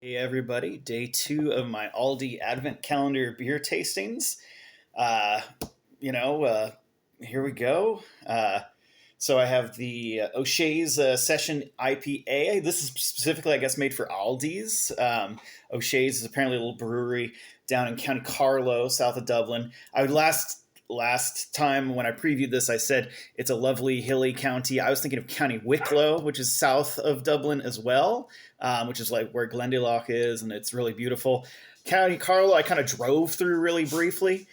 Hey everybody, day 2 of my Aldi Advent Calendar beer tastings. Uh, you know, uh, Here we go. So I have the O'Shea's Session IPA. This is specifically, I guess, made for Aldi's. O'Shea's is apparently a little brewery down in County Carlow, south of Dublin. I would last time when I previewed this, I said it's a lovely hilly county. I was thinking of County Wicklow, which is south of Dublin as well, which is like where Glendalough is, and it's really beautiful. County Carlow, I kind of drove through really briefly.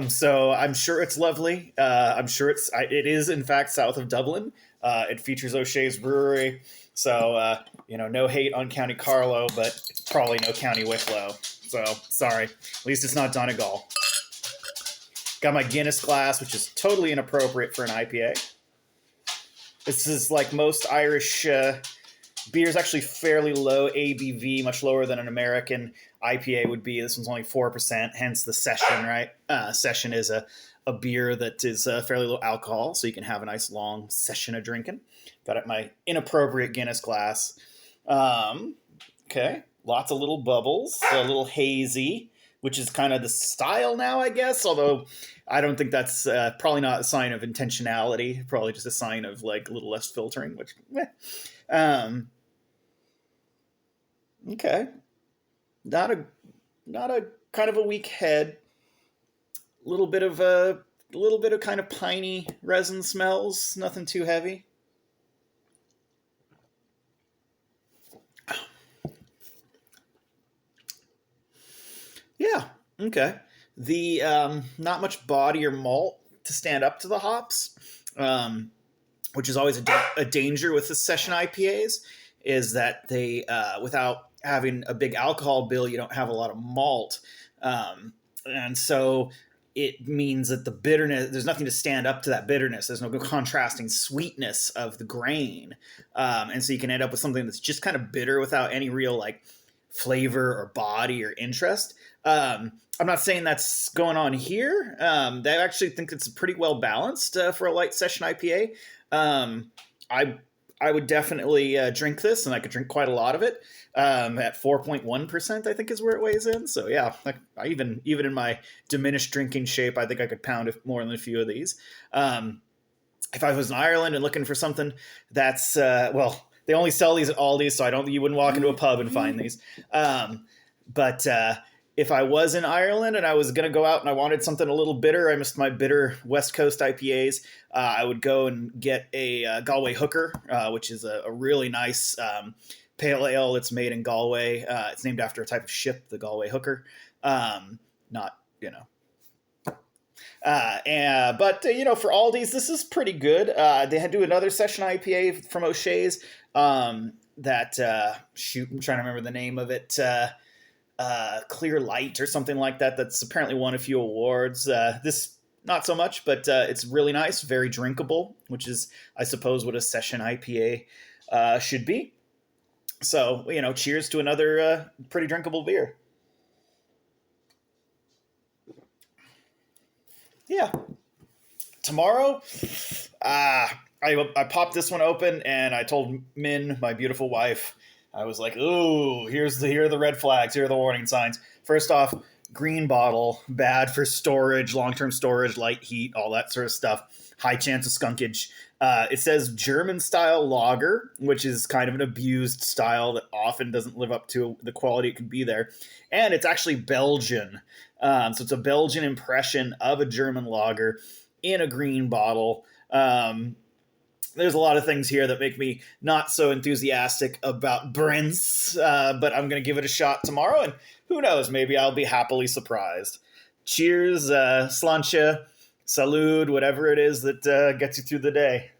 So I'm sure it's lovely. I'm sure it is in fact south of Dublin. It features O'Shea's Brewery. So, no hate on County Carlow, but it's probably no County Wicklow. So sorry. At least it's not Donegal. Got my Guinness glass, which is totally inappropriate for an IPA. This is like most Irish beers, actually fairly low ABV, much lower than an American IPA would be. This one's only 4%, hence the Session, right? Session is a beer that is fairly low alcohol, so you can have a nice long session of drinking. Got it my inappropriate Guinness glass. Okay, lots of little bubbles, a little hazy, which is kind of the style now, I guess, although I don't think that's probably not a sign of intentionality, probably just a sign of like a little less filtering, which, okay. Not a kind of a weak head. A little bit of kind of piney resin smells, nothing too heavy. Yeah, okay. The not much body or malt to stand up to the hops, which is always a danger with the session IPAs, is that they, without having a big alcohol bill, you don't have a lot of malt. And so it means that the bitterness, there's nothing to stand up to that bitterness. There's no contrasting sweetness of the grain. And so you can end up with something that's just kind of bitter without any real like flavor or body or interest. I'm not saying that's going on here. They actually think it's pretty well balanced for a light session IPA. I would definitely drink this, and I could drink quite a lot of it. At 4.1%, I think is where it weighs in. So yeah, I even in my diminished drinking shape, I think I could pound more than a few of these. If I was in Ireland and looking for something that's they only sell these at Aldi, so you wouldn't walk into a pub and find these. But if I was in Ireland and I was going to go out and I wanted something a little bitter, I missed my bitter West Coast IPAs, I would go and get a Galway Hooker, which is a really nice pale ale. It's made in Galway. It's named after a type of ship, the Galway Hooker. But for Aldi's, this is pretty good. They do another session IPA from O'Shea's I'm trying to remember the name of it. Clear Light or something like that. That's apparently won a few awards. This not so much, but it's really nice, very drinkable, which is, I suppose, what a session IPA should be. So, cheers to another pretty drinkable beer. Yeah. Tomorrow, I popped this one open and I told Min, my beautiful wife, I was like, ooh, here are the red flags, here are the warning signs. First off, green bottle, bad for storage, long-term storage, light heat, all that sort of stuff. High chance of skunkage. It says German-style lager, which is kind of an abused style that often doesn't live up to the quality it could be there. And it's actually Belgian. So it's a Belgian impression of a German lager in a green bottle. There's a lot of things here that make me not so enthusiastic about Brents, but I'm going to give it a shot tomorrow, and who knows, maybe I'll be happily surprised. Cheers, sláinte, salud, whatever it is that gets you through the day.